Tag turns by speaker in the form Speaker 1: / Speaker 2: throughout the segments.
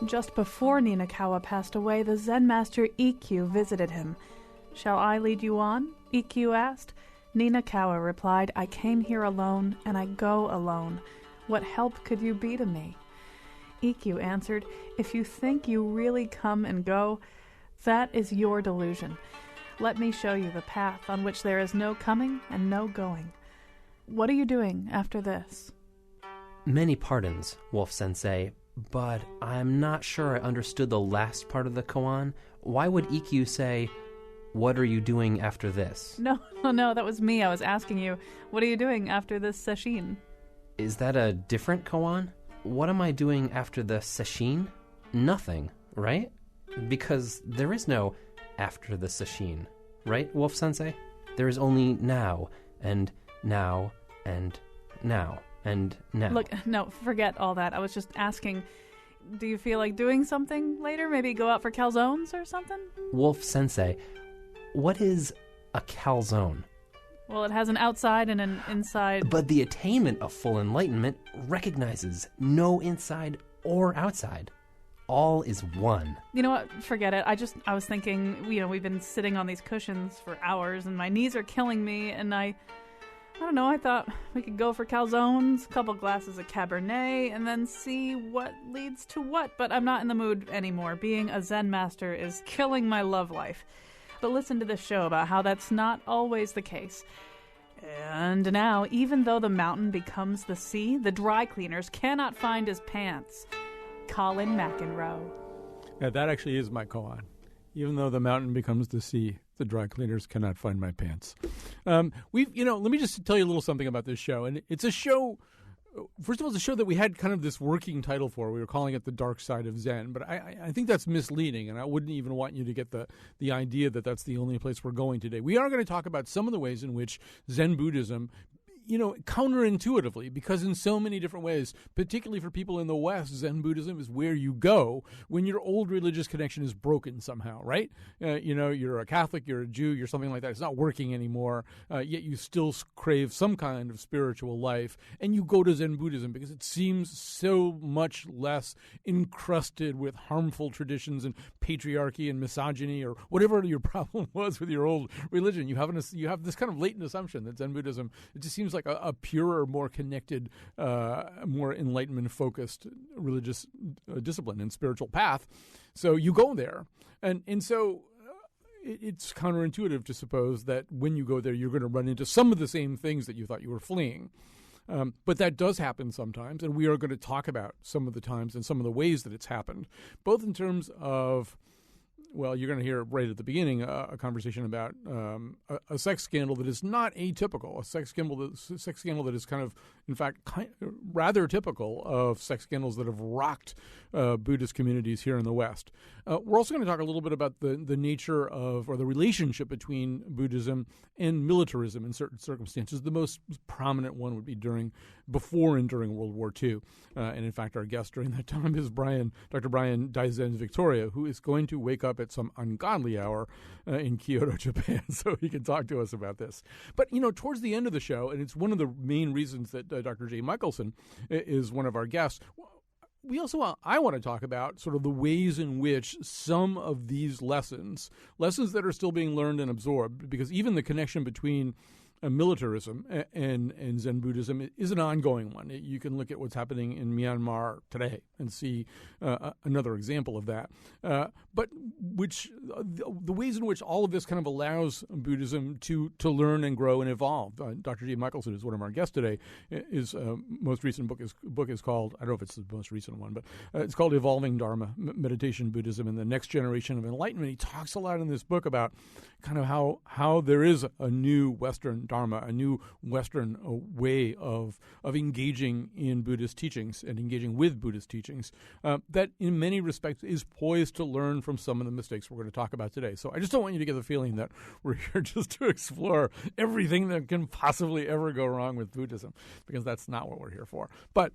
Speaker 1: Just before Ninakawa passed away, the Zen master Ikkyu visited him. "Shall I lead you on?" Ikkyu asked. Ninakawa replied, "I came here alone, and I go alone. What help could you be to me?" Ikkyu answered, "If you think you really come and go, that is your delusion. Let me show you the path on which there is no coming and no going. What are you doing after this?"
Speaker 2: Many pardons, Wolf-sensei, but I'm not sure I understood the last part of the koan. Why would Ikkyu say, "What are you doing after this"?
Speaker 1: No, that was me. I was asking you, what are you doing after this sesshin?
Speaker 2: Is that a different koan? What am I doing after the sesshin? Nothing, right? Because there is no after the sesshin, right, Wolf-sensei? There is only now, and now, and now, and now.
Speaker 1: Look, no, forget all that. I was just asking, do you feel like doing something later? Maybe go out for calzones or something?
Speaker 2: Wolf-sensei, what is a calzone?
Speaker 1: Well, it has an outside and an inside.
Speaker 2: But the attainment of full enlightenment recognizes no inside or outside. All is one.
Speaker 1: You know what? Forget it. I was thinking, we've been sitting on these cushions for hours and my knees are killing me, and I don't know, I thought we could go for calzones, a couple glasses of Cabernet, and then see what leads to what. But I'm not in the mood anymore. Being a Zen master is killing my love life. But listen to this show about how that's not always the case. And now, even though the mountain becomes the sea, the dry cleaners cannot find his pants. Colin McEnroe.
Speaker 3: Yeah, that actually is my koan. Even though the mountain becomes the sea, the dry cleaners cannot find my pants. Let me just tell you a little something about this show. And it's a show, first of all, it's a show that we had kind of this working title for. We were calling it The Dark Side of Zen. But I think that's misleading, and I wouldn't even want you to get the idea that that's the only place we're going today. We are going to talk about some of the ways in which Zen Buddhism, counterintuitively, because in so many different ways, particularly for people in the West, Zen Buddhism is where you go when your old religious connection is broken somehow, right? You're a Catholic, you're a Jew, you're something like that. It's not working anymore, yet you still crave some kind of spiritual life, and you go to Zen Buddhism because it seems so much less encrusted with harmful traditions and patriarchy and misogyny or whatever your problem was with your old religion. You have this kind of latent assumption that Zen Buddhism, it just seems like a purer, more connected, more enlightenment-focused religious discipline and spiritual path. So you go there, and so it's counterintuitive to suppose that when you go there, you're going to run into some of the same things that you thought you were fleeing. But that does happen sometimes, and we are going to talk about some of the times and some of the ways that it's happened, both in terms of, well, you're going to hear right at the beginning a conversation about a sex scandal that is not atypical, a sex scandal that is kind of, in fact, rather typical of sex scandals that have rocked Buddhist communities here in the West. We're also going to talk a little bit about the nature of, or the relationship between Buddhism and militarism in certain circumstances. The most prominent one would be before and during World War II. And in fact, our guest during that time is Dr. Brian Daizen Victoria, who is going to wake up at some ungodly hour in Kyoto, Japan, so he can talk to us about this. But, towards the end of the show, and it's one of the main reasons that Dr. J. Michelson is one of our guests, I want to talk about sort of the ways in which some of these lessons that are still being learned and absorbed, because even the connection between militarism and Zen Buddhism is an ongoing one. You can look at what's happening in Myanmar today and see another example of that. But the ways in which all of this kind of allows Buddhism to learn and grow and evolve. Dr. J. Michelson is one of our guests today. His most recent book is called, I don't know if it's the most recent one, but it's called Evolving Dharma, Meditation Buddhism and the Next Generation of Enlightenment. He talks a lot in this book about kind of how there is a new Western Dharma, a new Western way of engaging in Buddhist teachings and engaging with Buddhist teachings that in many respects is poised to learn from some of the mistakes we're going to talk about today. So I just don't want you to get the feeling that we're here just to explore everything that can possibly ever go wrong with Buddhism, because that's not what we're here for. But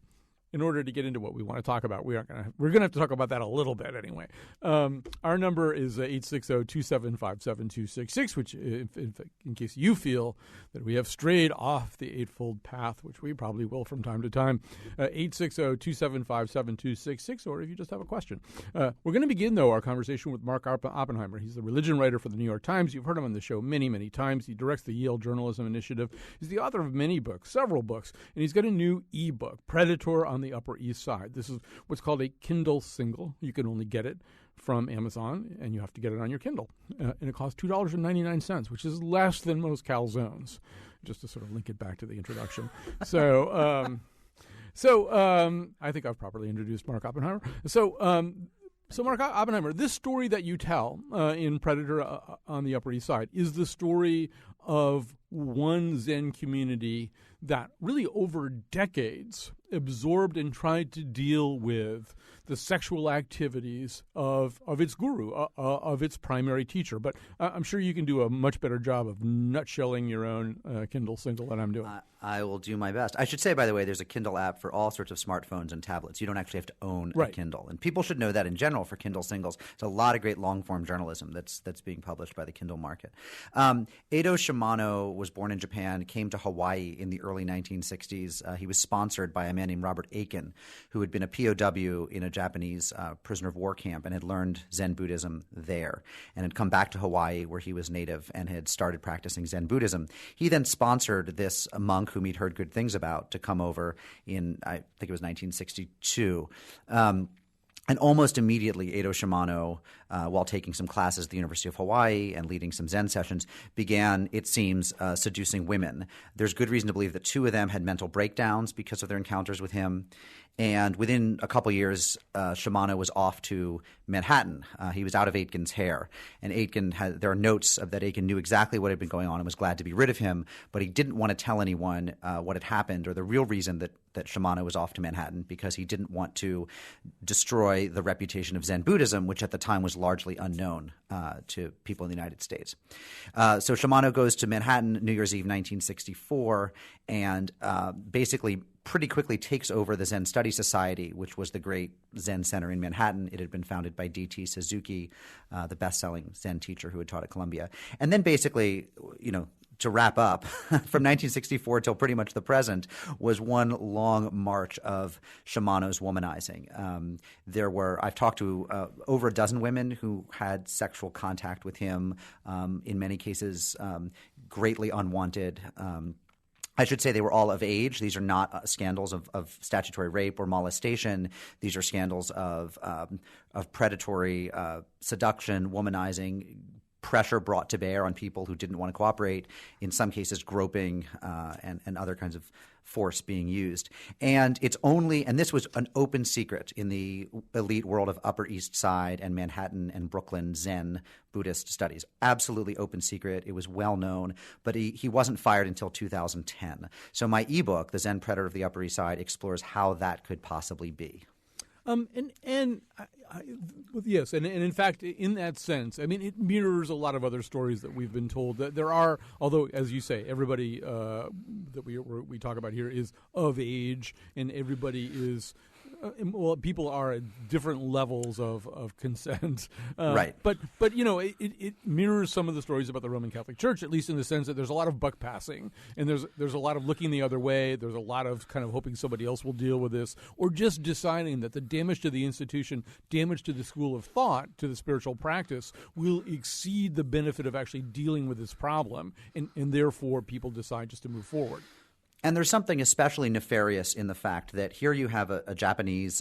Speaker 3: in order to get into what we want to talk about, we're going to have to talk about that a little bit anyway. Our number is 860-275-7266, which, in case you feel that we have strayed off the Eightfold Path, which we probably will from time to time, 860-275-7266, or if you just have a question. We're going to begin, though, our conversation with Mark Oppenheimer. He's the religion writer for the New York Times. You've heard him on the show many, many times. He directs the Yale Journalism Initiative. He's the author of many books, several books, and he's got a new e-book, Predator on the Upper East Side. This is what's called a Kindle single. You can only get it from Amazon, and you have to get it on your Kindle. And it costs $2.99, which is less than most calzones, just to sort of link it back to the introduction. So I think I've properly introduced Mark Oppenheimer. So Mark Oppenheimer, this story that you tell in Predator on the Upper East Side is the story of one Zen community that really over decades absorbed and tried to deal with the sexual activities of its guru, of its primary teacher. But I'm sure you can do a much better job of nutshelling your own Kindle single than I'm doing.
Speaker 4: I will do my best. I should say, by the way, there's a Kindle app for all sorts of smartphones and tablets. You don't actually have to own a Kindle. And people should know that in general for Kindle singles. There's a lot of great long-form journalism that's being published by the Kindle market. Edo Shimano was born in Japan, came to Hawaii in the early 1960s. He was sponsored by a man named Robert Aiken, who had been a POW in a Japanese prisoner of war camp and had learned Zen Buddhism there and had come back to Hawaii where he was native and had started practicing Zen Buddhism. He then sponsored this monk whom he'd heard good things about to come over in, I think it was 1962. And almost immediately, Edo Shimano, while taking some classes at the University of Hawaii and leading some Zen sessions, began, it seems, seducing women. There's good reason to believe that two of them had mental breakdowns because of their encounters with him. And within a couple years, Shimano was off to Manhattan. He was out of Aitken's hair. And there are notes that Aitken knew exactly what had been going on and was glad to be rid of him, but he didn't want to tell anyone what had happened or the real reason that Shimano was off to Manhattan, because he didn't want to destroy the reputation of Zen Buddhism, which at the time was largely unknown to people in the United States. So Shimano goes to Manhattan New Year's Eve 1964 and basically pretty quickly takes over the Zen Study Society, which was the great Zen center in Manhattan. It had been founded by D.T. Suzuki, the best-selling Zen teacher who had taught at Columbia. And then basically, to wrap up, from 1964 till pretty much the present, was one long march of Shimano's womanizing. I've talked to over a dozen women who had sexual contact with him, in many cases greatly unwanted. I should say they were all of age. These are not scandals of statutory rape or molestation. These are scandals of predatory seduction, womanizing, pressure brought to bear on people who didn't want to cooperate, in some cases groping and other kinds of force being used. And this was an open secret in the elite world of Upper East Side and Manhattan and Brooklyn Zen Buddhist studies. Absolutely open secret. It was well known, but he wasn't fired until 2010. So my ebook, The Zen Predator of the Upper East Side, explores how that could possibly be.
Speaker 3: Yes, and in fact, in that sense, I mean, it mirrors a lot of other stories that we've been told. That there are, although as you say, everybody that we talk about here is of age, and everybody is. People are at different levels of consent,
Speaker 4: right?
Speaker 3: But it mirrors some of the stories about the Roman Catholic Church, at least in the sense that there's a lot of buck passing, and there's a lot of looking the other way. There's a lot of kind of hoping somebody else will deal with this, or just deciding that the damage to the institution, damage to the school of thought, to the spiritual practice, will exceed the benefit of actually dealing with this problem, and therefore people decide just to move forward.
Speaker 4: And there's something especially nefarious in the fact that here you have a Japanese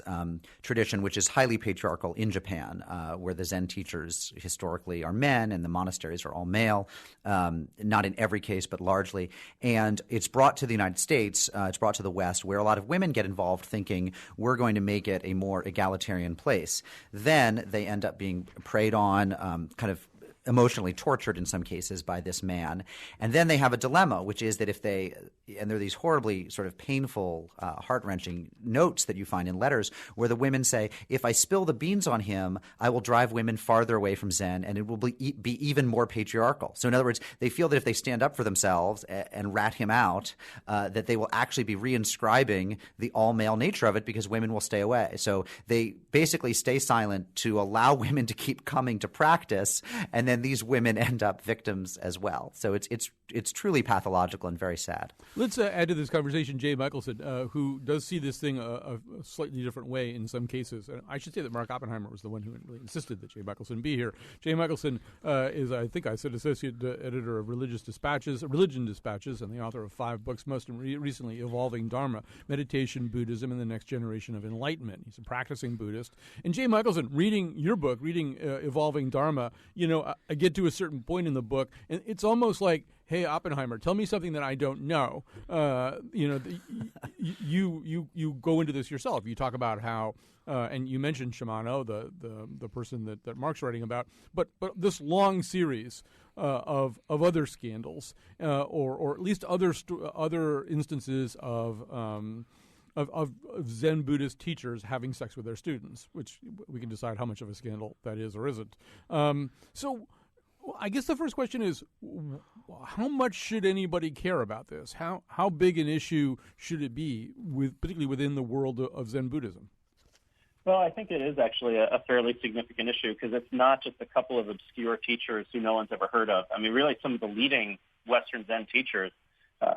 Speaker 4: tradition which is highly patriarchal in Japan, where the Zen teachers historically are men and the monasteries are all male, not in every case but largely. And it's brought to the United States, it's brought to the West, where a lot of women get involved thinking we're going to make it a more egalitarian place. Then they end up being preyed on, kind of emotionally tortured in some cases by this man. And then they have a dilemma, which is that if they – and there are these horribly sort of painful, heart-wrenching notes that you find in letters where the women say, if I spill the beans on him, I will drive women farther away from Zen and it will be even more patriarchal. So in other words, they feel that if they stand up for themselves and rat him out, that they will actually be reinscribing the all-male nature of it because women will stay away. So they basically stay silent to allow women to keep coming to practice, and then these women end up victims as well. So it's truly pathological and very sad.
Speaker 3: Let's add to this conversation Jay Michelson, who does see this thing a slightly different way in some cases. And I should say that Mark Oppenheimer was the one who really insisted that Jay Michelson be here. Jay Michelson is, I think I said, associate editor of Religion Dispatches, and the author of 5 books, most recently Evolving Dharma, Meditation, Buddhism, and the Next Generation of Enlightenment. He's a practicing Buddhist. And Jay Michelson, reading your book, Evolving Dharma, I get to a certain point in the book, and it's almost like, hey, Oppenheimer, tell me something that I don't know. You go into this yourself. You talk about how, and you mentioned Shimano, the person that Mark's writing about, but this long series of other scandals, or at least other instances of Zen Buddhist teachers having sex with their students, which we can decide how much of a scandal that is or isn't. So I guess the first question is, how much should anybody care about this? How big an issue should it be, particularly within the world of Zen Buddhism?
Speaker 5: Well, I think it is actually a fairly significant issue because it's not just a couple of obscure teachers who no one's ever heard of. I mean, really some of the leading Western Zen teachers,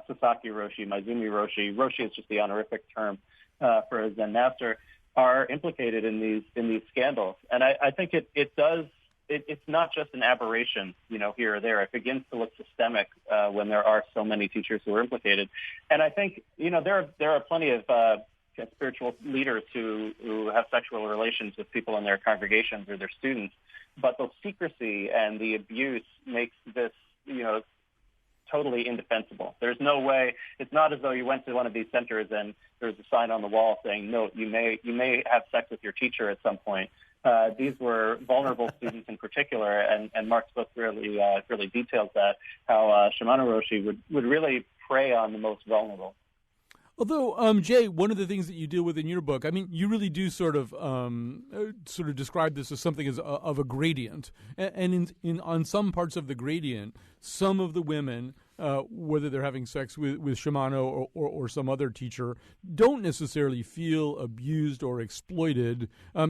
Speaker 5: Sasaki Roshi, Maizumi Roshi — Roshi is just the honorific term for a Zen master — are implicated in these scandals. And I think it does – it's not just an aberration, here or there. It begins to look systemic when there are so many teachers who are implicated. And I think, there are plenty of spiritual leaders who have sexual relations with people in their congregations or their students, but the secrecy and the abuse makes this, totally indefensible. There's no way. It's not as though you went to one of these centers and there's a sign on the wall saying, no, you may have sex with your teacher at some point. These were vulnerable students in particular, and Mark's book really details that, how Shimano Roshi would really prey on the most vulnerable.
Speaker 3: Although, Jay, one of the things that you deal with in your book, I mean, you really do sort of describe this as something of a gradient, and on some parts of the gradient, some of the women, whether they're having sex with Shimano or some other teacher, don't necessarily feel abused or exploited. I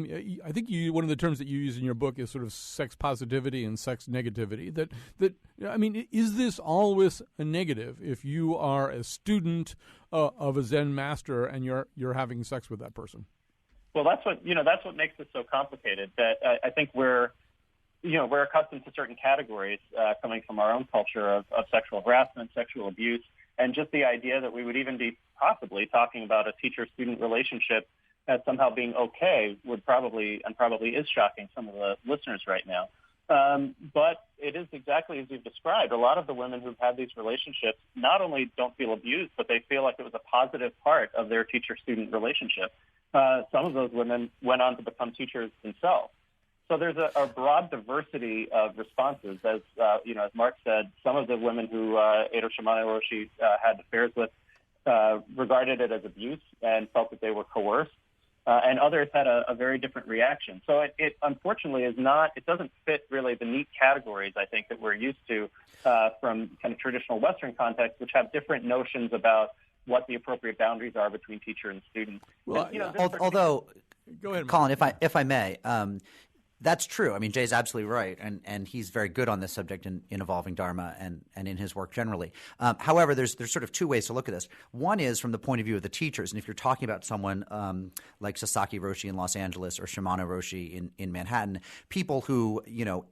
Speaker 3: think one of the terms that you use in your book is sort of sex positivity and sex negativity. That I mean, is this always a negative if you are a student of a Zen master and you're having sex with that person?
Speaker 5: Well, that's what makes this so complicated. That I think we're accustomed to certain categories coming from our own culture of sexual harassment, sexual abuse, and just the idea that we would even be possibly talking about a teacher-student relationship as somehow being okay would probably is shocking some of the listeners right now. But it is exactly as you've described. A lot of the women who've had these relationships not only don't feel abused, but they feel like it was a positive part of their teacher-student relationship. Some of those women went on to become teachers themselves. So there's a broad diversity of responses. As Mark said, some of the women who Edo Shimano Roshi had affairs with regarded it as abuse and felt that they were coerced. And others had a very different reaction. So it unfortunately is not, it doesn't fit really the neat categories, I think, that we're used to from kind of traditional Western contexts, which have different notions about what the appropriate boundaries are between teacher and student.
Speaker 4: Well, although,
Speaker 3: go ahead,
Speaker 4: Colin, if I may, that's true. I mean, Jay's absolutely right, and he's very good on this subject in Evolving Dharma and in his work generally. However, there's sort of two ways to look at this. One is from the point of view of the teachers, and if you're talking about someone like Sasaki Roshi in Los Angeles or Shimano Roshi in Manhattan, people who,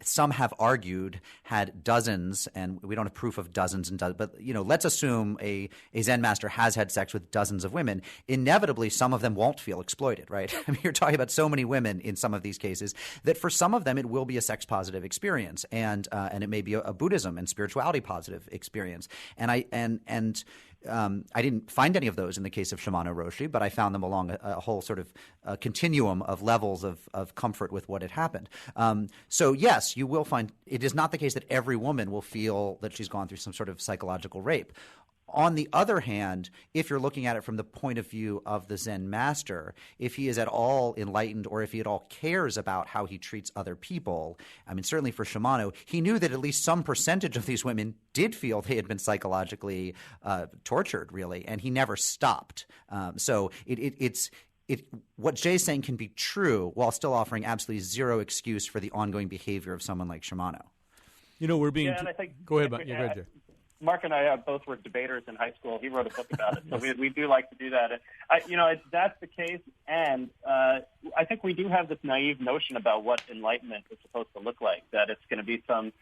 Speaker 4: some have argued had dozens, and we don't have proof of dozens and dozens, but, let's assume a Zen master has had sex with dozens of women. Inevitably, some of them won't feel exploited, right? I mean, you're talking about so many women in some of these cases that for some of them, it will be a sex-positive experience, and it may be a Buddhism and spirituality-positive experience. And I didn't find any of those in the case of Shimano Roshi, but I found them along a whole sort of continuum of levels of comfort with what had happened. So yes, you will find it is not the case that every woman will feel that she's gone through some sort of psychological rape. On the other hand, if you're looking at it from the point of view of the Zen master, if he is at all enlightened or if he at all cares about how he treats other people, I mean, certainly for Shimano, he knew that at least some percentage of these women did feel they had been psychologically tortured, really, and he never stopped. So it's what Jay's saying can be true while still offering absolutely zero excuse for the ongoing behavior of someone like Shimano.
Speaker 3: You know, we're being
Speaker 5: and I think,
Speaker 3: go ahead, go ahead, Jay.
Speaker 5: Mark and I both were debaters in high school. He wrote a book about it, so we do like to do that. That's the case, and I think we do have this naive notion about what enlightenment is supposed to look like, that it's going to be some,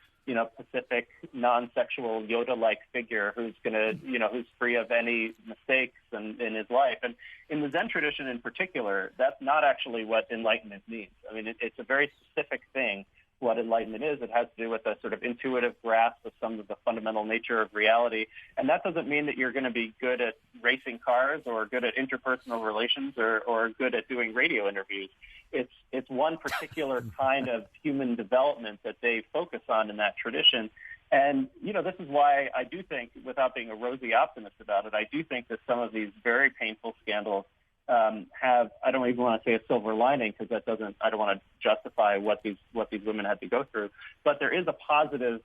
Speaker 5: pacific, non-sexual Yoda-like figure who's going to, who's free of any mistakes in his life. And in the Zen tradition in particular, that's not actually what enlightenment means. I mean, it's a very specific thing. What enlightenment is. It has to do with a sort of intuitive grasp of some of the fundamental nature of reality. And that doesn't mean that you're going to be good at racing cars or good at interpersonal relations or good at doing radio interviews. It's one particular kind of human development that they focus on in that tradition. And, this is why I do think, without being a rosy optimist about it, I do think that some of these very painful scandals have, I don't even want to say a silver lining because I don't want to justify what these women had to go through, but there is a positive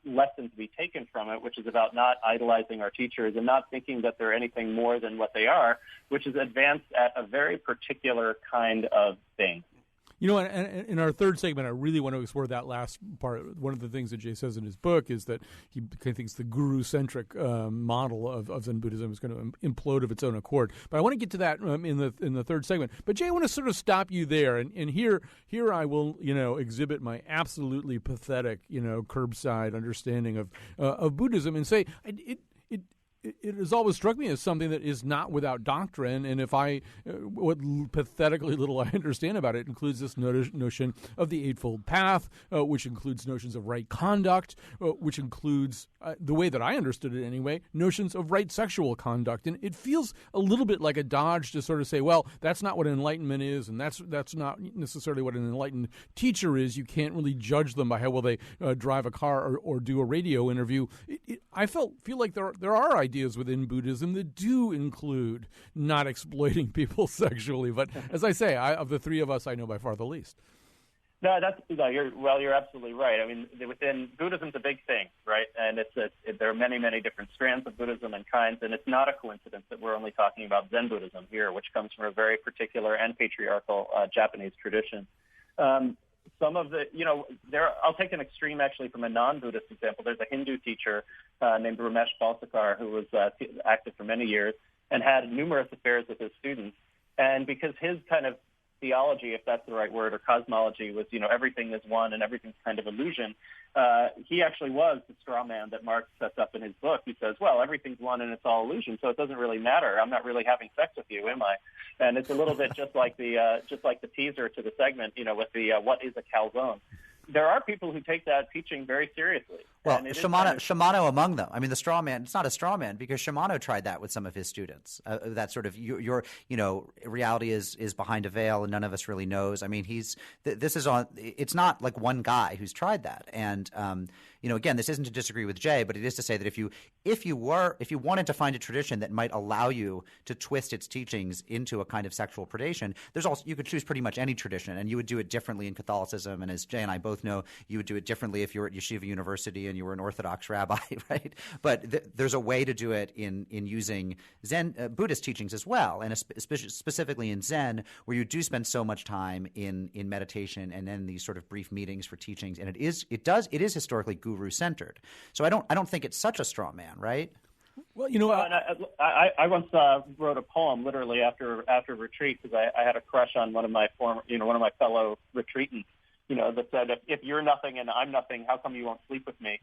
Speaker 5: lesson to be taken from it, which is about not idolizing our teachers and not thinking that they're anything more than what they are, which is advanced at a very particular kind of thing.
Speaker 3: And in our third segment, I really want to explore that last part. One of the things that Jay says in his book is that he thinks the guru-centric model of Zen Buddhism is going to implode of its own accord. But I want to get to that in the third segment. But Jay, I want to sort of stop you there, and here I will exhibit my absolutely pathetic curbside understanding of Buddhism and say it has always struck me as something that is not without doctrine, and what pathetically little I understand about it includes this notion of the Eightfold Path, which includes notions of right conduct, which includes, the way that I understood it anyway, notions of right sexual conduct. And it feels a little bit like a dodge to sort of say, well, that's not what enlightenment is, and that's not necessarily what an enlightened teacher is. You can't really judge them by how well they drive a car or do a radio interview. I feel like there are ideas within Buddhism that do include not exploiting people sexually. But as I say, of the three of us, I know by far the least.
Speaker 5: No, you're absolutely right. I mean, within Buddhism's a big thing, right? And there are many, many different strands of Buddhism and kinds, and it's not a coincidence that we're only talking about Zen Buddhism here, which comes from a very particular and patriarchal Japanese tradition. Some of the, I'll take an extreme actually from a non-Buddhist example. There's a Hindu teacher named Ramesh Balsekar who was active for many years and had numerous affairs with his students. And because his kind of theology, if that's the right word, or cosmology was, everything is one and everything's kind of illusion, he actually was the straw man that Marx sets up in his book. He says, well, everything's one and it's all illusion, so it doesn't really matter. I'm not really having sex with you, am I? And it's a little bit just like the teaser to the segment, with the what is a calzone. There are people who take that teaching very seriously.
Speaker 4: Well, Shimano among them. I mean, the straw man, it's not a straw man because Shimano tried that with some of his students. That sort of your reality is behind a veil and none of us really knows. I mean, it's not like one guy who's tried that. And, again, this isn't to disagree with Jay, but it is to say that if you wanted to find a tradition that might allow you to twist its teachings into a kind of sexual predation, you could choose pretty much any tradition and you would do it differently in Catholicism. And as Jay and I both know, you would do it differently if you were at Yeshiva University and you were an Orthodox rabbi, right? But there's a way to do it in using Zen Buddhist teachings as well, and specifically in Zen, where you do spend so much time in meditation and then these sort of brief meetings for teachings, and it is historically guru-centered. So I don't think it's such a straw man, right?
Speaker 5: Well, I once wrote a poem literally after a retreat because I had a crush on one of my fellow retreatants. That said, if you're nothing and I'm nothing, how come you won't sleep with me?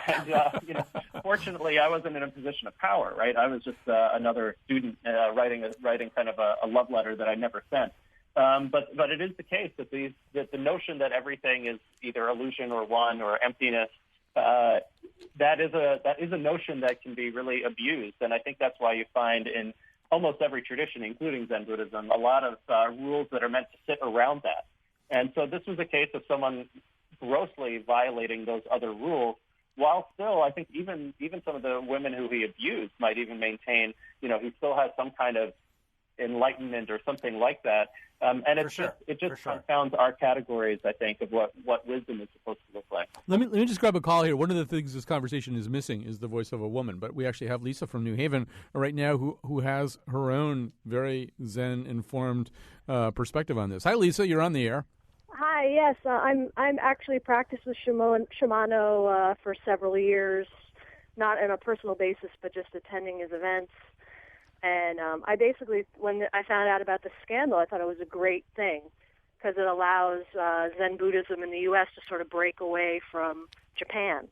Speaker 5: And, fortunately, I wasn't in a position of power, right? I was just another student writing kind of a love letter that I never sent. But it is the case that the notion that everything is either illusion or one or emptiness that is a notion that can be really abused. And I think that's why you find in almost every tradition, including Zen Buddhism, a lot of rules that are meant to sit around that. And so this was a case of someone grossly violating those other rules, while still, I think even some of the women who he abused might even maintain, he still has some kind of enlightenment or something like that. And it just confounds our categories, I think, of what wisdom is supposed to look like.
Speaker 3: Let me just grab a call here. One of the things this conversation is missing is the voice of a woman, but we actually have Lisa from New Haven right now who has her own very Zen-informed perspective on this. Hi, Lisa. You're on the air.
Speaker 6: Hi. Yes, I'm actually practiced with Shimano for several years, not on a personal basis, but just attending his events. And I basically, when I found out about the scandal, I thought it was a great thing because it allows Zen Buddhism in the U.S. to sort of break away from Japan,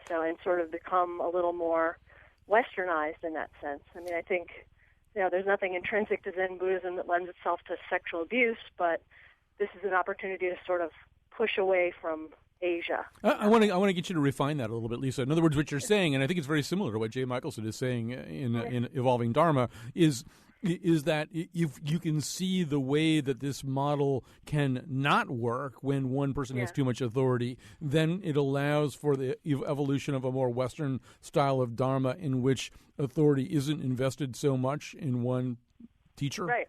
Speaker 6: and sort of become a little more westernized in that sense. I mean, I think, there's nothing intrinsic to Zen Buddhism that lends itself to sexual abuse, but this is an opportunity to sort of push away from Asia.
Speaker 3: I want to get you to refine that a little bit, Lisa. In other words, what you're saying, and I think it's very similar to what Jay Michelson is saying in Evolving Dharma, is that if you can see the way that this model can not work when one person has too much authority, then it allows for the evolution of a more Western style of Dharma in which authority isn't invested so much in one teacher.
Speaker 6: Right.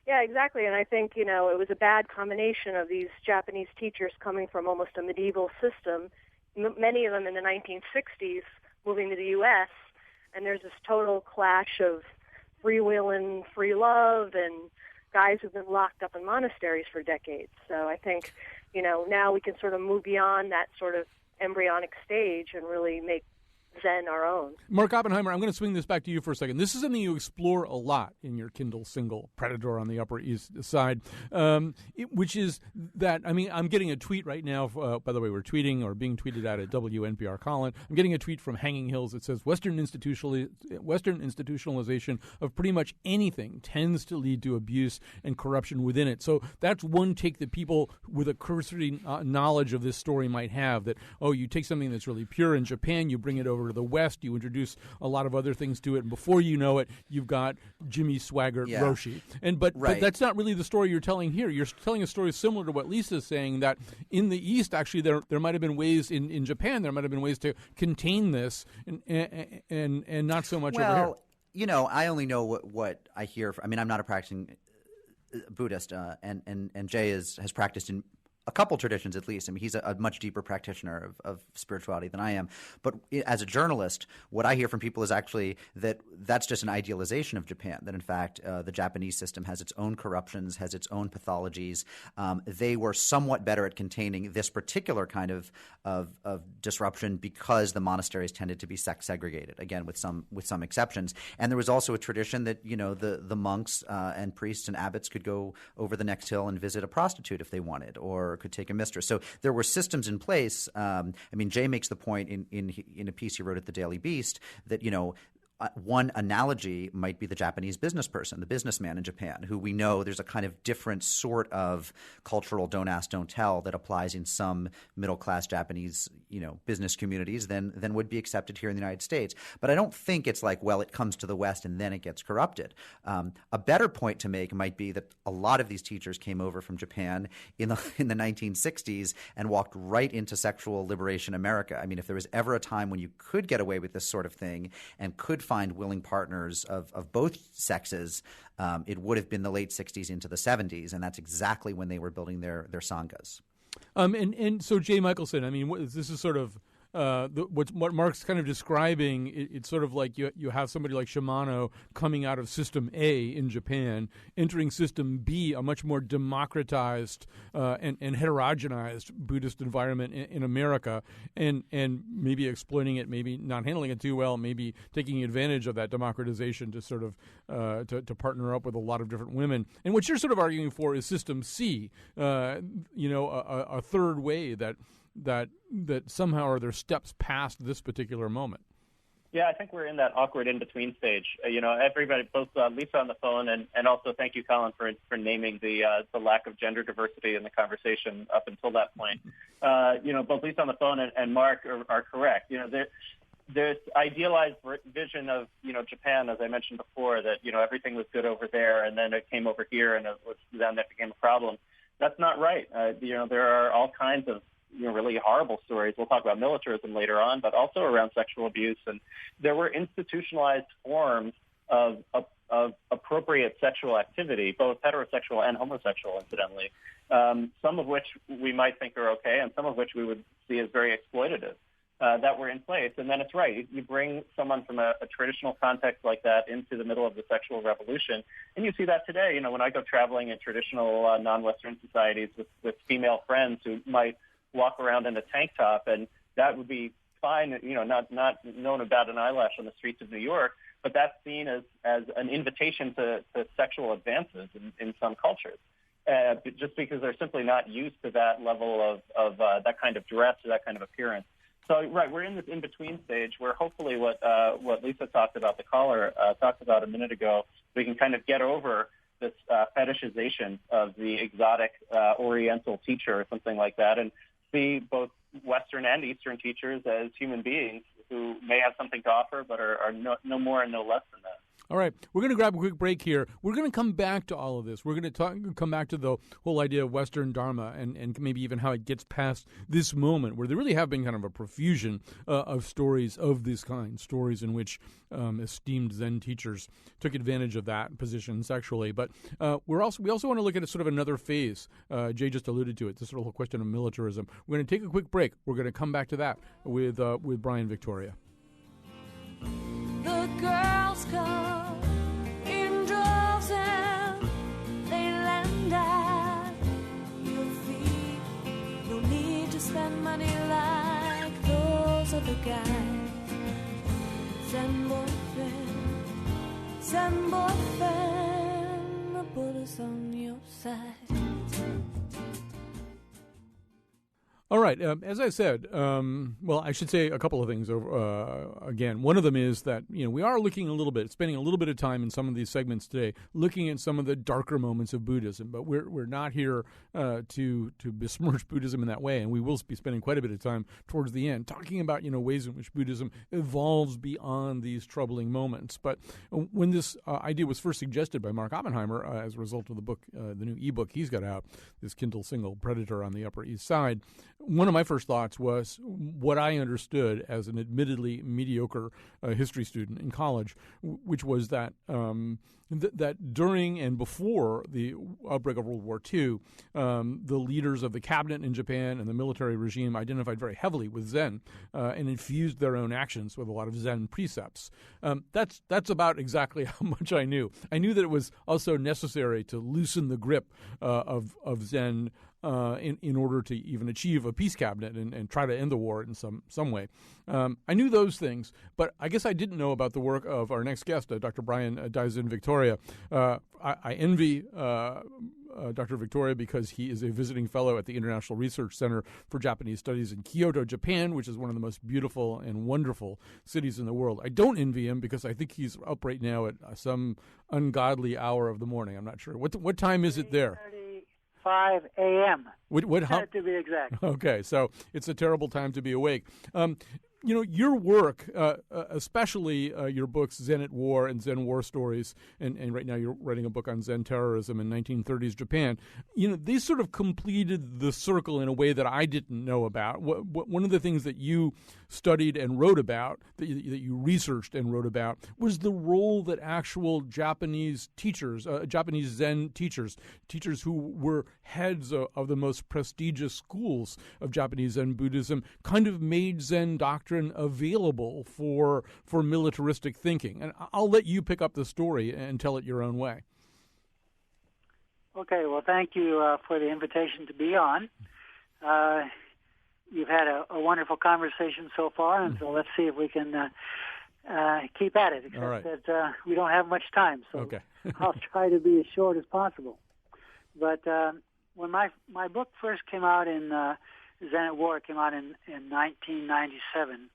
Speaker 6: Yeah, exactly. And I think, it was a bad combination of these Japanese teachers coming from almost a medieval system, many of them in the 1960s moving to the U.S., and there's this total clash of free will and free love and guys who've been locked up in monasteries for decades. So I think, now we can sort of move beyond that sort of embryonic stage and really make Zen our own.
Speaker 3: Mark Oppenheimer, I'm going to swing this back to you for a second. This is something you explore a lot in your Kindle single, Predator on the Upper East Side, which is that, I'm getting a tweet right now, by the way, we're tweeting or being tweeted at WNPR Colin. I'm getting a tweet from Hanging Hills that says Western institutionalization of pretty much anything tends to lead to abuse and corruption within it. So that's one take that people with a cursory knowledge of this story might have, that, you take something that's really pure in Japan, you bring it over to the West, you introduce a lot of other things to it, and before you know it, you've got Jimmy Swaggart Roshi. But that's not really the story you're telling here. You're telling a story similar to what Lisa's saying, that in the East, actually, there might have been ways, in Japan, there might have been ways to contain this and not so much over here.
Speaker 4: I only know what I hear. I'm not a practicing Buddhist, and Jay has practiced in a couple traditions at least. He's a much deeper practitioner of spirituality than I am. But as a journalist, what I hear from people is actually that's just an idealization of Japan, that in fact the Japanese system has its own corruptions, has its own pathologies. They were somewhat better at containing this particular kind of disruption because the monasteries tended to be sex segregated, again with some exceptions. And there was also a tradition that the monks and priests and abbots could go over the next hill and visit a prostitute if they wanted, or could take a mistress. So there were systems in place. Jay makes the point in a piece he wrote at the Daily Beast that one analogy might be the Japanese business person, the businessman in Japan, who we know there's a kind of different sort of cultural don't ask, don't tell that applies in some middle-class Japanese, business communities than would be accepted here in the United States. But I don't think it's like, it comes to the West and then it gets corrupted. A better point to make might be that a lot of these teachers came over from Japan in the 1960s and walked right into sexual liberation America. If there was ever a time when you could get away with this sort of thing and could find willing partners of both sexes, it would have been the late 60s into the 70s, and that's exactly when they were building their sanghas.
Speaker 3: And so Jay Michelson, this is sort of what Mark's kind of describing. It's sort of like you have somebody like Shimano coming out of System A in Japan, entering System B, a much more democratized and heterogenized Buddhist environment in America, and maybe exploiting it, maybe not handling it too well, maybe taking advantage of that democratization to sort of to partner up with a lot of different women. And what you're sort of arguing for is System C, a third way that somehow are there steps past this particular moment.
Speaker 5: Yeah, I think we're in that awkward in-between stage. Everybody, both Lisa on the phone and also thank you, Colin, for naming the lack of gender diversity in the conversation up until that point. Both Lisa on the phone and Mark are correct. There's idealized vision of, Japan, as I mentioned before, that, everything was good over there and then it came over here and then that became a problem. That's not right. There are all kinds of really horrible stories. We'll talk about militarism later on, but also around sexual abuse. And there were institutionalized forms of appropriate sexual activity, both heterosexual and homosexual, incidentally, some of which we might think are okay and some of which we would see as very exploitative, that were in place. And then it's right. You bring someone from a traditional context like that into the middle of the sexual revolution. And you see that today, when I go traveling in traditional non-Western societies with female friends who might walk around in a tank top, and that would be fine, not known about an eyelash on the streets of New York, but that's seen as an invitation to sexual advances in some cultures, just because they're simply not used to that level of that kind of dress or that kind of appearance. So, right, we're in this in-between stage where hopefully what Lisa talked about, the caller talked about a minute ago, we can kind of get over this fetishization of the exotic Oriental teacher or something like that, and see both Western and Eastern teachers as human beings who may have something to offer but are no more and no less than that.
Speaker 3: All right, we're going to grab a quick break here. We're going to come back to all of this. We're going to come back to the whole idea of Western Dharma and maybe even how it gets past this moment where there really have been kind of a profusion of stories of this kind, stories in which esteemed Zen teachers took advantage of that position sexually. But we also want to look at sort of another phase. Jay just alluded to it, this sort of whole question of militarism. We're going to take a quick break. We're going to come back to that with Brian Victoria.
Speaker 7: The girls come in droves and they land at your feet. No need to spend money like those other guys. Zen boyfriend, the Buddha's on your side.
Speaker 3: All right. As I said, I should say a couple of things. Again, one of them is that we are looking a little bit, spending a little bit of time in some of these segments today, looking at some of the darker moments of Buddhism. But we're not here to besmirch Buddhism in that way, and we will be spending quite a bit of time towards the end talking about ways in which Buddhism evolves beyond these troubling moments. But when this idea was first suggested by Mark Oppenheimer as a result of the book, the new ebook he's got out, this Kindle single, Predator on the Upper East Side. One of my first thoughts was what I understood as an admittedly mediocre history student in college, which was that that during and before the outbreak of World War II, the leaders of the cabinet in Japan and the military regime identified very heavily with Zen and infused their own actions with a lot of Zen precepts. That's about exactly how much I knew. I knew that it was also necessary to loosen the grip of Zen in order to even achieve a peace cabinet and try to end the war in some way. I knew those things, but I guess I didn't know about the work of our next guest, Dr. Brian Zen Victoria. I envy Dr. Victoria because he is a visiting fellow at the International Research Center for Japanese Studies in Kyoto, Japan, which is one of the most beautiful and wonderful cities in the world. I don't envy him because I think he's up right now at some ungodly hour of the morning. I'm not sure. What time is it there?
Speaker 8: 5 a.m.
Speaker 3: To
Speaker 8: be exact.
Speaker 3: Okay, so it's a terrible time to be awake. Your work, especially your books Zen at War and Zen War Stories, and right now you're writing a book on Zen terrorism in 1930s Japan, these sort of completed the circle in a way that I didn't know about. One of the things that you studied and wrote about, that you researched and wrote about, was the role that actual Japanese teachers, Japanese Zen teachers who were heads of the most prestigious schools of Japanese Zen Buddhism, kind of made Zen doctrine available for militaristic thinking. And I'll let you pick up the story and tell it your own way.
Speaker 8: Okay, well, thank you for the invitation to be on. You've had a wonderful conversation so far, and so let's see if we can keep at it, except
Speaker 3: right.
Speaker 8: that we don't have much time, so
Speaker 3: okay.
Speaker 8: I'll try to be as short as possible. But when my book first came out in Zen at War, came out in 1997,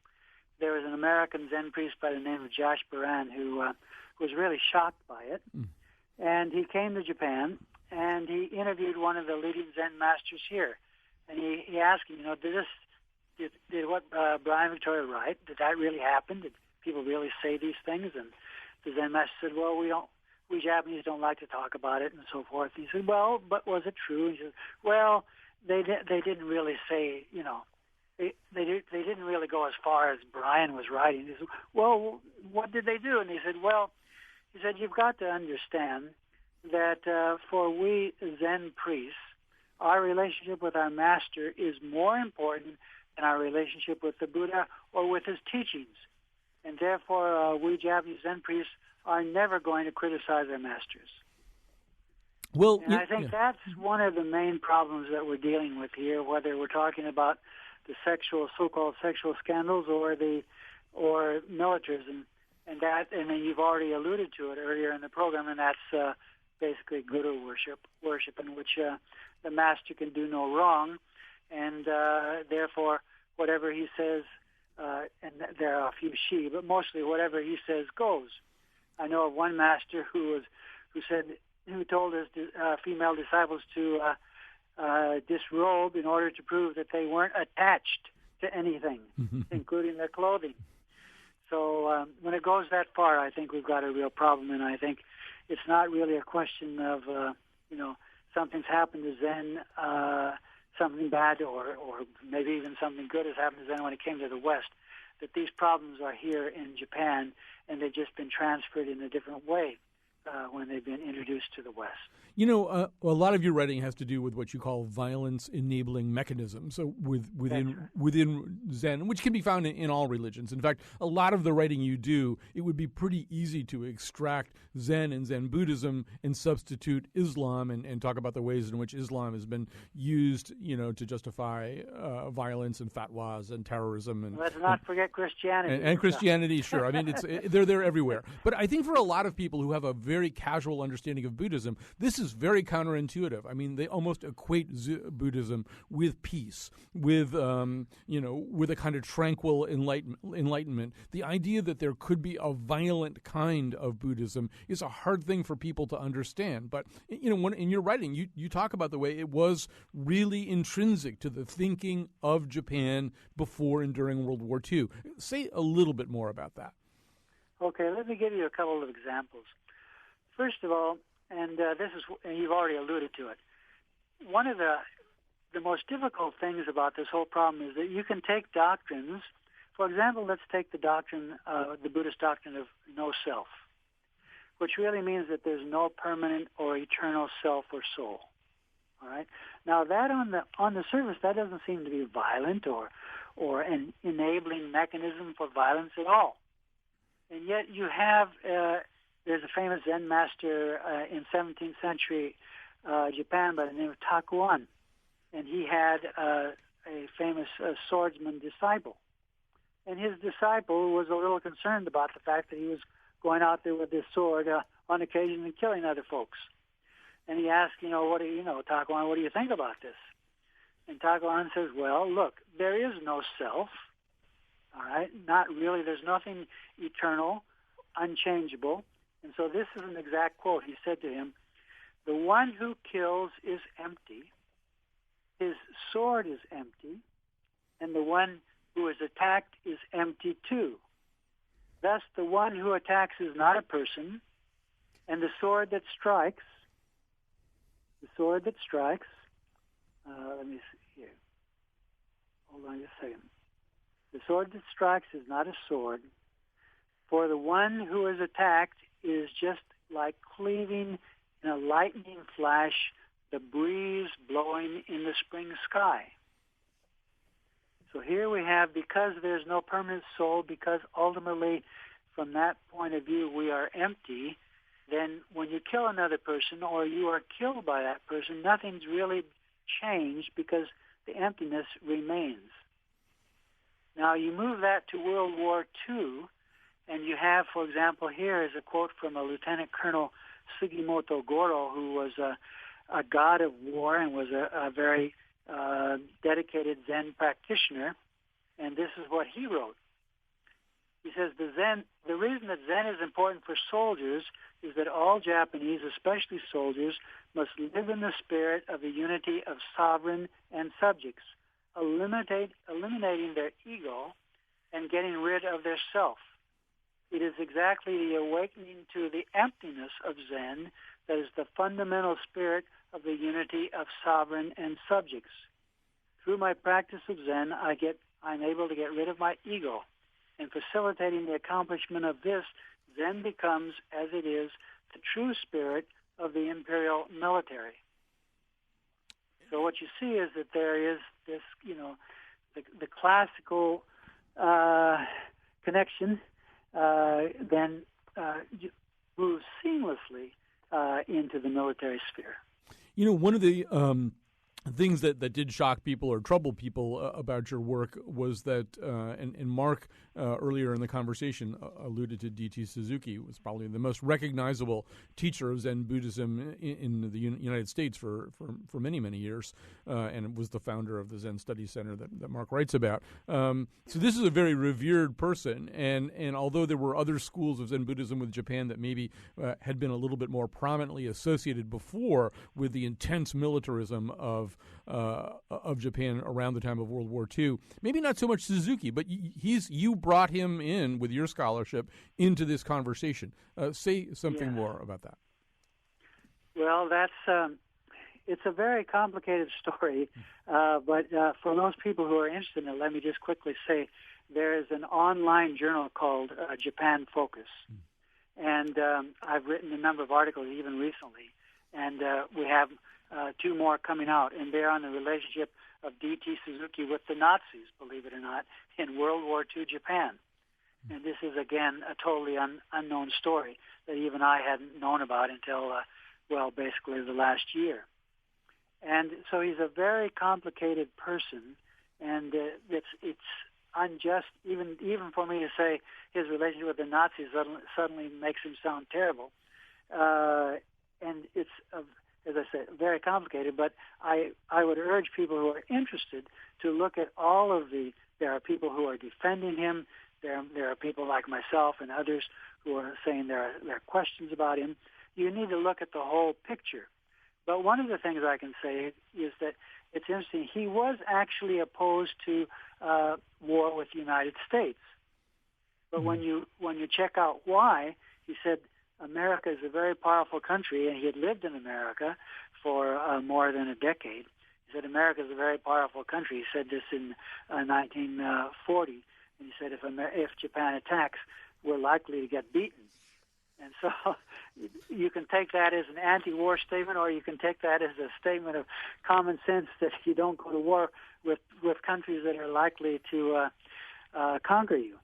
Speaker 8: there was an American Zen priest by the name of Josh Baran who was really shocked by it. And he came to Japan, and he interviewed one of the leading Zen masters here. And he asked him, did what Brian Victoria write? Did that really happen? Did people really say these things? And the Zen master said, well, we Japanese don't like to talk about it and so forth. And he said, well, but was it true? And he said, well, they didn't really say, they didn't really go as far as Brian was writing. He said, well, what did they do? And he said, you've got to understand that for we Zen priests, our relationship with our master is more important than our relationship with the Buddha or with his teachings. And therefore, we Japanese Zen priests are never going to criticize our masters.
Speaker 3: Well,
Speaker 8: and I think that's one of the main problems that we're dealing with here, whether we're talking about the so-called sexual scandals or militarism, and then you've already alluded to it earlier in the program, and that's basically guru worship in which the master can do no wrong, and therefore whatever he says, and there are a few but mostly whatever he says goes. I know of one master who told his female disciples to disrobe in order to prove that they weren't attached to anything, including their clothing. So when it goes that far, I think we've got a real problem, and I think it's not really a question of, something's happened to Zen, something bad or maybe even something good has happened to Zen when it came to the West, that these problems are here in Japan, and they've just been transferred in a different way when they've been introduced to the West.
Speaker 3: A lot of your writing has to do with what you call violence-enabling mechanisms. So within Zen, which can be found in all religions. In fact, a lot of the writing you do, it would be pretty easy to extract Zen and Zen Buddhism and substitute Islam and talk about the ways in which Islam has been used, to justify violence and fatwas and terrorism. And
Speaker 8: let's not forget Christianity.
Speaker 3: And Christianity, sure. I mean, they're there everywhere. But I think for a lot of people who have a very casual understanding of Buddhism, this is very counterintuitive. I mean, they almost equate Buddhism with peace, with with a kind of tranquil enlightenment. The idea that there could be a violent kind of Buddhism is a hard thing for people to understand. But in your writing, you talk about the way it was really intrinsic to the thinking of Japan before and during World War II. Say a little bit more about that.
Speaker 8: Okay, let me give you a couple of examples. First of all, and you've already alluded to it, one of the most difficult things about this whole problem is that you can take doctrines. For example, let's take the Buddhist doctrine of no self, which really means that there's no permanent or eternal self or soul. All right. Now, that on the surface, that doesn't seem to be violent or an enabling mechanism for violence at all. And yet you have, there's a famous Zen master in 17th century Japan by the name of Takuan, and he had a famous swordsman disciple. And his disciple was a little concerned about the fact that he was going out there with his sword on occasion and killing other folks. And he asked, Takuan, what do you think about this? And Takuan says, well, look, there is no self. All right, not really. There's nothing eternal, unchangeable. And so this is an exact quote. He said to him, the one who kills is empty, his sword is empty, and the one who is attacked is empty too. Thus, the one who attacks is not a person, and the sword that strikes, let me see here. Hold on just a second. The sword that strikes is not a sword, for the one who is attacked is just like cleaving in a lightning flash the breeze blowing in the spring sky. So here we have, because there's no permanent soul, because ultimately from that point of view we are empty, then when you kill another person or you are killed by that person, nothing's really changed because the emptiness remains. Now, you move that to World War II, and you have, for example, here is a quote from a Lieutenant Colonel Sugimoto Goro, who was a god of war and was a very dedicated Zen practitioner, and this is what he wrote. He says the reason that Zen is important for soldiers is that all Japanese, especially soldiers, must live in the spirit of the unity of sovereign and subjects, eliminating their ego and getting rid of their self. It is exactly the awakening to the emptiness of Zen that is the fundamental spirit of the unity of sovereign and subjects. Through my practice of Zen, I'm able to get rid of my ego. And facilitating the accomplishment of this, Zen becomes, as it is, the true spirit of the imperial military. So what you see is that there is this, the classical connection then moves seamlessly into the military sphere.
Speaker 3: One of the things that did shock people or trouble people about your work was that, and Mark earlier in the conversation alluded to D.T. Suzuki, who was probably the most recognizable teacher of Zen Buddhism in the United States for many, many years, and was the founder of the Zen Study Center that Mark writes about. So this is a very revered person, and although there were other schools of Zen Buddhism with Japan that maybe had been a little bit more prominently associated before with the intense militarism of Japan around the time of World War II. Maybe not so much Suzuki, but you brought him in with your scholarship into this conversation. Say something more about that.
Speaker 8: Well, it's a very complicated story, but for those people who are interested in it, let me just quickly say there is an online journal called Japan Focus, and I've written a number of articles even recently, and we have two more coming out, and they're on the relationship of D.T. Suzuki with the Nazis, believe it or not, in World War II Japan. And this is, again, a totally unknown story that even I hadn't known about until, basically the last year. And so he's a very complicated person, and it's unjust even for me to say his relationship with the Nazis suddenly makes him sound terrible. And it's as I said, very complicated, but I would urge people who are interested to look at all of there are people who are defending him, there are people like myself and others who are saying there are questions about him. You need to look at the whole picture. But one of the things I can say is that it's interesting, he was actually opposed to war with the United States. But when you check out why, he said, America is a very powerful country, and he had lived in America for more than a decade. He said, America is a very powerful country. He said this in 1940. And he said, if Japan attacks, we're likely to get beaten. And so you can take that as an anti-war statement, or you can take that as a statement of common sense that you don't go to war with countries that are likely to conquer you.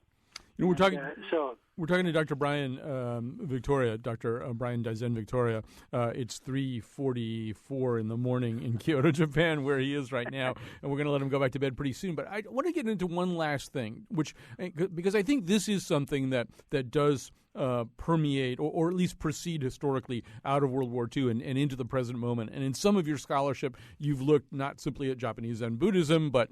Speaker 3: We're talking to Dr. Brian Victoria, Dr. Brian Daizen Victoria. It's 3:44 in the morning in Kyoto, Japan, where he is right now, and we're going to let him go back to bed pretty soon. But I want to get into one last thing, because I think this is something that does permeate or at least proceed historically out of World War II and into the present moment. And in some of your scholarship, you've looked not simply at Japanese Zen Buddhism, but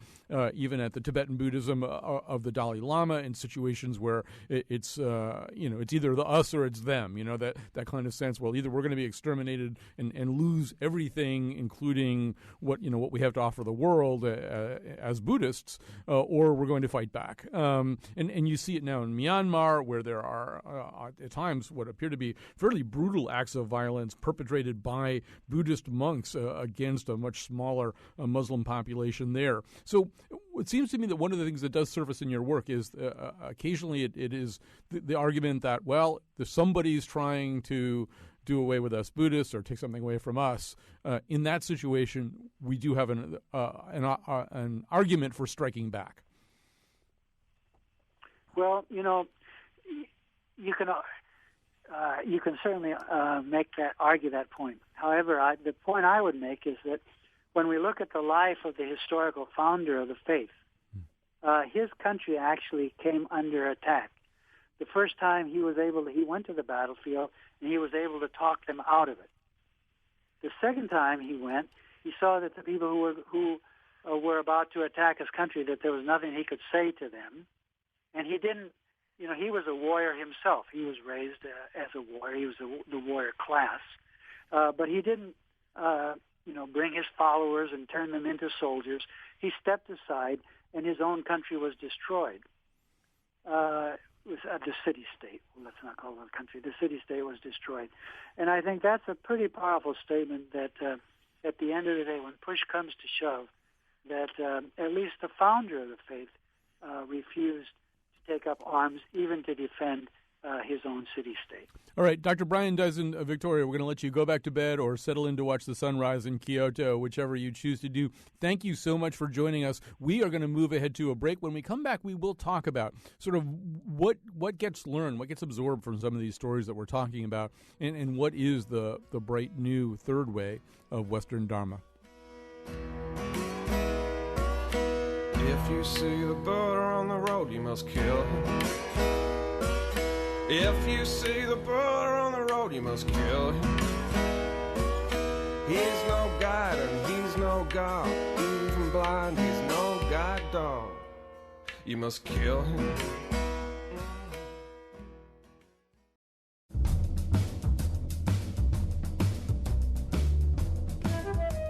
Speaker 3: even at the Tibetan Buddhism of the Dalai Lama in situations where it's either the us or it's them, that kind of sense. Well, either we're going to be exterminated and lose everything, including what we have to offer the world as Buddhists, or we're going to fight back. And you see it now in Myanmar, where there are at times what appear to be fairly brutal acts of violence perpetrated by Buddhist monks against a much smaller Muslim population there. So it seems to me that one of the things that does surface in your work is occasionally it is the argument that, well, if somebody's trying to do away with us Buddhists or take something away from us, in that situation we do have an argument for striking back.
Speaker 8: Well, you can certainly argue that point. However, the point I would make is that when we look at the life of the historical founder of the faith, his country actually came under attack. The first time he went to the battlefield and he was able to talk them out of it. The second time he went, he saw that the people who were about to attack his country, that there was nothing he could say to them, and he didn't he was a warrior himself. He was raised as a warrior. He was the warrior class. But he didn't, bring his followers and turn them into soldiers. He stepped aside, and his own country was destroyed. It was the city-state. Well, let's not call it a country. The city-state was destroyed. And I think that's a pretty powerful statement that at the end of the day, when push comes to shove, that at least the founder of the faith refused to take up arms, even to defend his own city-state.
Speaker 3: All right, Dr. Brian Dyson, Victoria, we're going to let you go back to bed or settle in to watch the sunrise in Kyoto, whichever you choose to do. Thank you so much for joining us. We are going to move ahead to a break. When we come back, we will talk about sort of what gets learned, what gets absorbed from some of these stories that we're talking about, and what is the bright new third way of Western Dharma.
Speaker 9: If you see the Buddha on the road, you must kill him. If you see the Buddha on the road, you must kill him. He's no guide and he's no God. Even blind, he's no guide dog. You must kill him.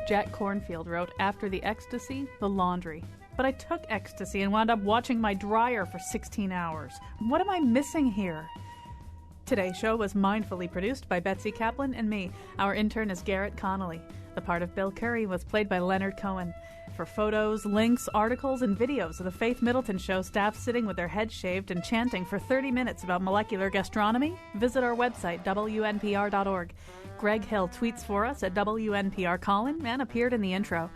Speaker 1: Jack Cornfield wrote, "After the ecstasy, the laundry. But I took ecstasy and wound up watching my dryer for 16 hours. What am I missing here?" Today's show was mindfully produced by Betsy Kaplan and me. Our intern is Garrett Connolly. The part of Bill Curry was played by Leonard Cohen. For photos, links, articles, and videos of the Faith Middleton Show staff sitting with their heads shaved and chanting for 30 minutes about molecular gastronomy, visit our website, WNPR.org. Greg Hill tweets for us at WNPR Colin and appeared in the intro.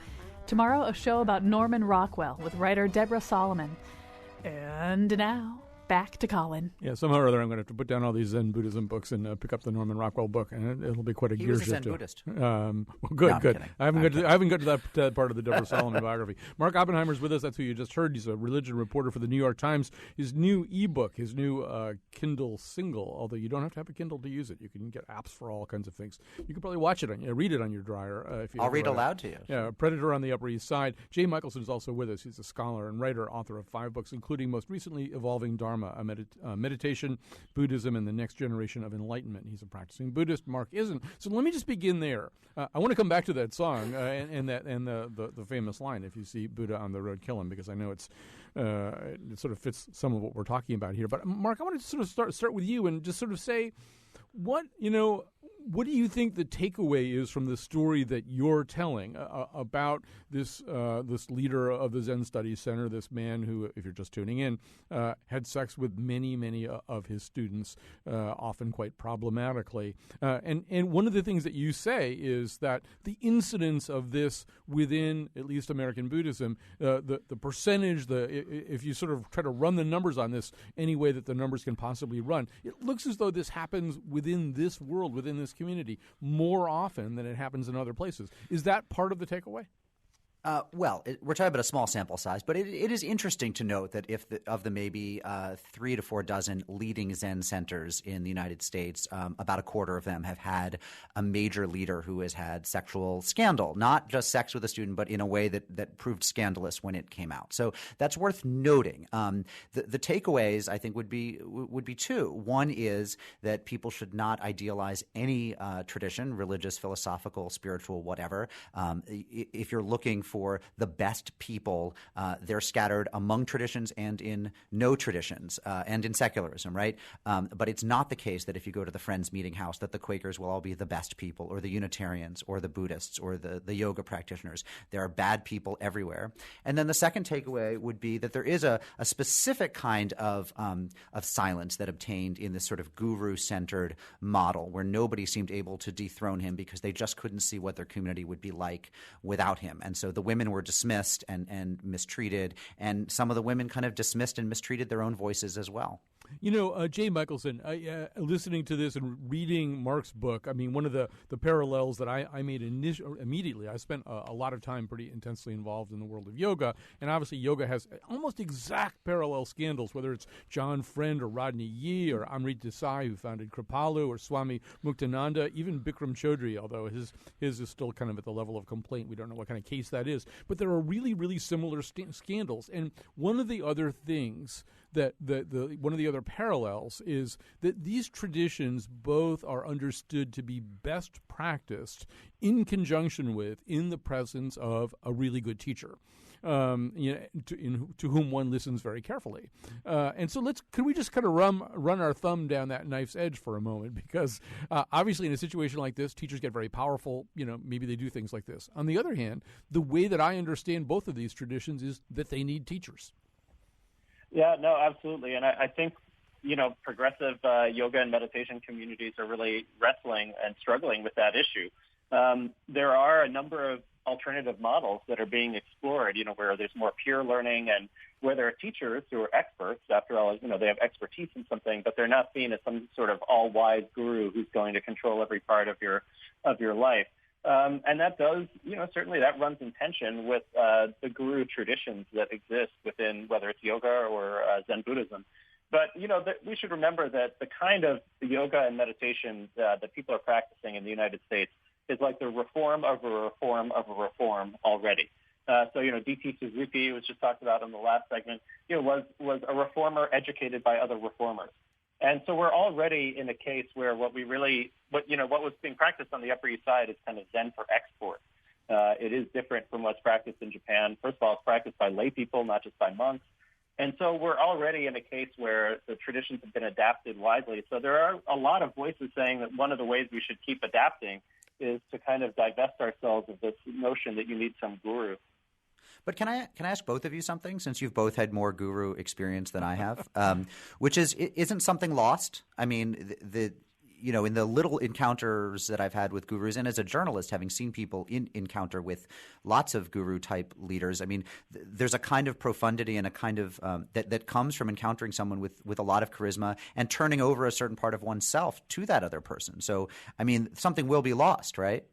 Speaker 1: Tomorrow, a show about Norman Rockwell with writer Deborah Solomon. And now, back to Colin.
Speaker 3: Yeah, somehow or other I'm going to have to put down all these Zen Buddhism books and pick up the Norman Rockwell book, and it'll be quite a
Speaker 4: He
Speaker 3: gear
Speaker 4: was a
Speaker 3: shift.
Speaker 4: Zen Buddhist.
Speaker 3: Well, good,
Speaker 4: No, I'm
Speaker 3: good.
Speaker 4: kidding.
Speaker 3: I haven't got to that part of the Deborah Solomon biography. Mark Oppenheimer's with us. That's who you just heard. He's a religion reporter for the New York Times. His new ebook, his new Kindle single, although you don't have to have a Kindle to use it. You can get apps for all kinds of things. You can probably watch it read it on your dryer. If you
Speaker 4: I'll read aloud to you.
Speaker 3: Yeah, Predator on the Upper East Side. Jay Michelson is also with us. He's a scholar and writer, author of 5 books, including most recently Evolving Dharma, a meditation, Buddhism, and the next generation of enlightenment. He's a practicing Buddhist. Mark isn't. So let me just begin there. I want to come back to that song and the famous line, "If you see Buddha on the road, kill him," because I know it sort of fits some of what we're talking about here. But Mark, I want to sort of start with you and just sort of say, what do you think the takeaway is from the story that you're telling about this leader of the Zen Studies Center, this man who, if you're just tuning in, had sex with many of his students, often quite problematically. And one of the things that you say is that the incidence of this within at least American Buddhism, the percentage, if you sort of try to run the numbers on this any way that the numbers can possibly run, it looks as though this happens within this world, within this community, more often than it happens in other places. Is that part of the takeaway?
Speaker 4: We're talking about a small sample size, but it is interesting to note that of the maybe 3 to 4 dozen leading Zen centers in the United States, about a quarter of them have had a major leader who has had sexual scandal, not just sex with a student, but in a way that proved scandalous when it came out. So that's worth noting. The takeaways, I think, would be 2. One is that people should not idealize any tradition, religious, philosophical, spiritual, whatever. If you're looking for the best people, they're scattered among traditions and in no traditions and in secularism, right? But it's not the case that if you go to the Friends Meeting House that the Quakers will all be the best people, or the Unitarians or the Buddhists or the yoga practitioners. There are bad people everywhere. And then the second takeaway would be that there is a specific kind of silence that obtained in this sort of guru-centered model where nobody seemed able to dethrone him because they just couldn't see what their community would be like without him. And so the women were dismissed and mistreated, and some of the women kind of dismissed and mistreated their own voices as well.
Speaker 3: Jay Michelson, listening to this and reading Mark's book, I mean, one of the parallels that I made immediately, I spent a lot of time pretty intensely involved in the world of yoga, and obviously yoga has almost exact parallel scandals, whether it's John Friend or Rodney Yee or Amrit Desai, who founded Kripalu, or Swami Muktananda, even Bikram Chaudhry, although his is still kind of at the level of complaint. We don't know what kind of case that is. But there are really, really similar scandals. And one of the other things that one of the other parallels is that these traditions both are understood to be best practiced in conjunction with, in the presence of a really good teacher. To whom one listens very carefully. And so can we just kind of run our thumb down that knife's edge for a moment? Because obviously in a situation like this, teachers get very powerful. Maybe they do things like this. On the other hand, the way that I understand both of these traditions is that they need teachers.
Speaker 5: Yeah, no, absolutely. And I think, progressive yoga and meditation communities are really wrestling and struggling with that issue. There are a number of alternative models that are being explored, where there's more peer learning and where there are teachers who are experts. After all, they have expertise in something, but they're not seen as some sort of all-wise guru who's going to control every part of your life. And that does, certainly that runs in tension with the guru traditions that exist within, whether it's yoga or Zen Buddhism. But, we should remember that the kind of yoga and meditation that people are practicing in the United States is like the reform of a reform of a reform already. D.T. Suzuki, was just talked about in the last segment, was a reformer educated by other reformers. And so we're already in a case where what was being practiced on the Upper East Side is kind of Zen for export. It is different from what's practiced in Japan. First of all, it's practiced by lay people, not just by monks. And so we're already in a case where the traditions have been adapted widely. So there are a lot of voices saying that one of the ways we should keep adapting is to kind of divest ourselves of this notion that you need some guru.
Speaker 4: But can I ask both of you something, since you've both had more guru experience than I have, which isn't something lost? I mean, in the little encounters that I've had with gurus, and as a journalist, having seen people encounter with lots of guru-type leaders, I mean, there's a kind of profundity and a kind of that comes from encountering someone with a lot of charisma and turning over a certain part of oneself to that other person. So, I mean, something will be lost, right?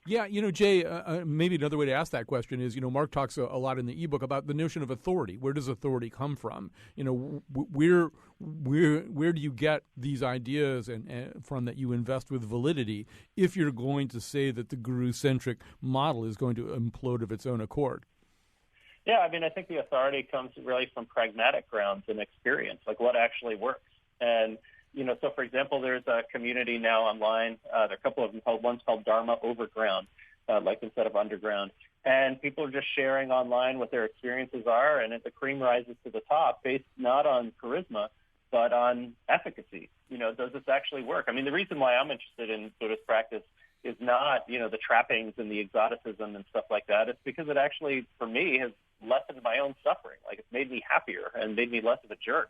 Speaker 3: Yeah, Jay, maybe another way to ask that question is, Mark talks a lot in the ebook about the notion of authority. Where does authority come from? Where do you get these ideas and from that you invest with validity if you're going to say that the guru-centric model is going to implode of its own accord?
Speaker 5: Yeah, I mean, I think the authority comes really from pragmatic grounds and experience, like what actually works. And so for example, there's a community now online. There are a couple of them one's called Dharma Overground, instead of underground. And people are just sharing online what their experiences are, and the cream rises to the top based not on charisma, but on efficacy. Does this actually work? I mean, the reason why I'm interested in Buddhist practice is not, the trappings and the exoticism and stuff like that. It's because it actually, for me, has lessened my own suffering. Like, it's made me happier and made me less of a jerk.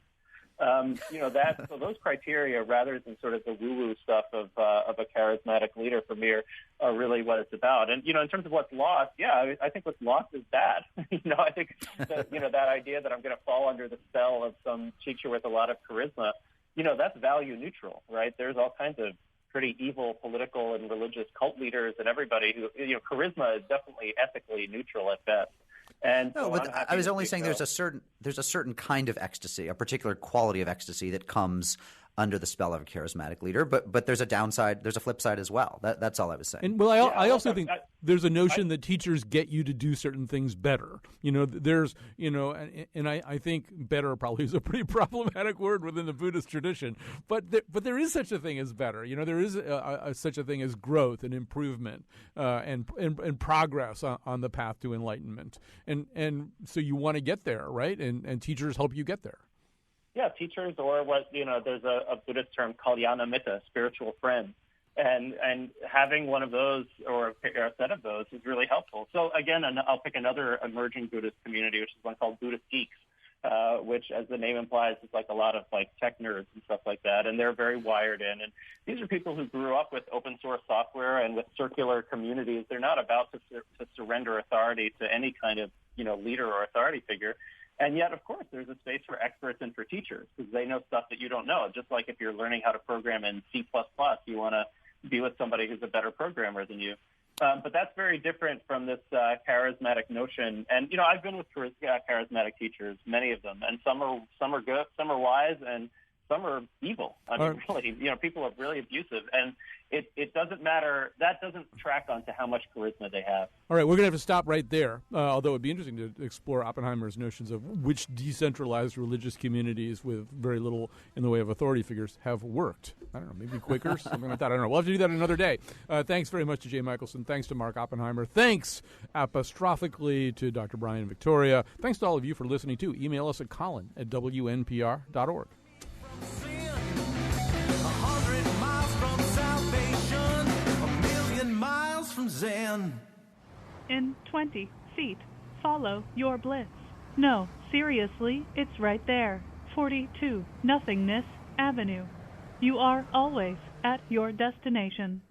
Speaker 5: So those criteria, rather than sort of the woo-woo stuff of a charismatic leader, for me are really what it's about. And in terms of what's lost, yeah, I think what's lost is bad. I think that that idea that I'm going to fall under the spell of some teacher with a lot of charisma, that's value neutral, right? There's all kinds of pretty evil political and religious cult leaders and everybody who charisma is definitely ethically neutral at best. And
Speaker 4: no, but I was only saying there's a certain kind of ecstasy, a particular quality of ecstasy that comes under the spell of a charismatic leader. But there's a downside, there's a flip side as well. That's all I was saying.
Speaker 3: And I also think there's a notion that teachers get you to do certain things better. There's and I think better probably is a pretty problematic word within the Buddhist tradition. But there is such a thing as better. There is such a thing as growth and improvement and progress on the path to enlightenment. And so you want to get there, right? And teachers help you get there.
Speaker 5: Yeah, teachers, or what, there's a Buddhist term, kalyana mitta, spiritual friend. And having one of those or a set of those is really helpful. So again, I'll pick another emerging Buddhist community, which is one called Buddhist Geeks, which, as the name implies, is like a lot of like tech nerds and stuff like that. And they're very wired in. And these are people who grew up with open source software and with circular communities. They're not about to surrender authority to any kind of, leader or authority figure. And yet, of course, there's a space for experts and for teachers because they know stuff that you don't know. Just like if you're learning how to program in C++, you want to be with somebody who's a better programmer than you. But that's very different from this charismatic notion. And, I've been with charismatic teachers, many of them, and some are good, some are wise, and some are evil. I mean, really, people are really abusive, and it doesn't matter. That doesn't track onto how much charisma they have.
Speaker 3: All right, we're going to have to stop right there, although it would be interesting to explore Oppenheimer's notions of which decentralized religious communities with very little in the way of authority figures have worked. I don't know, maybe Quakers, something like that. I don't know. We'll have to do that another day. Thanks very much to Jay Michelson. Thanks to Mark Oppenheimer. Thanks apostrophically to Dr. Brian Victoria. Thanks to all of you for listening, too. Email us at colin@wnpr.org.
Speaker 9: 100 miles from salvation, 1,000,000 miles from Zen.
Speaker 1: In 20 feet, follow your bliss. No, seriously, it's right there. 42 Nothingness Avenue. You are always at your destination.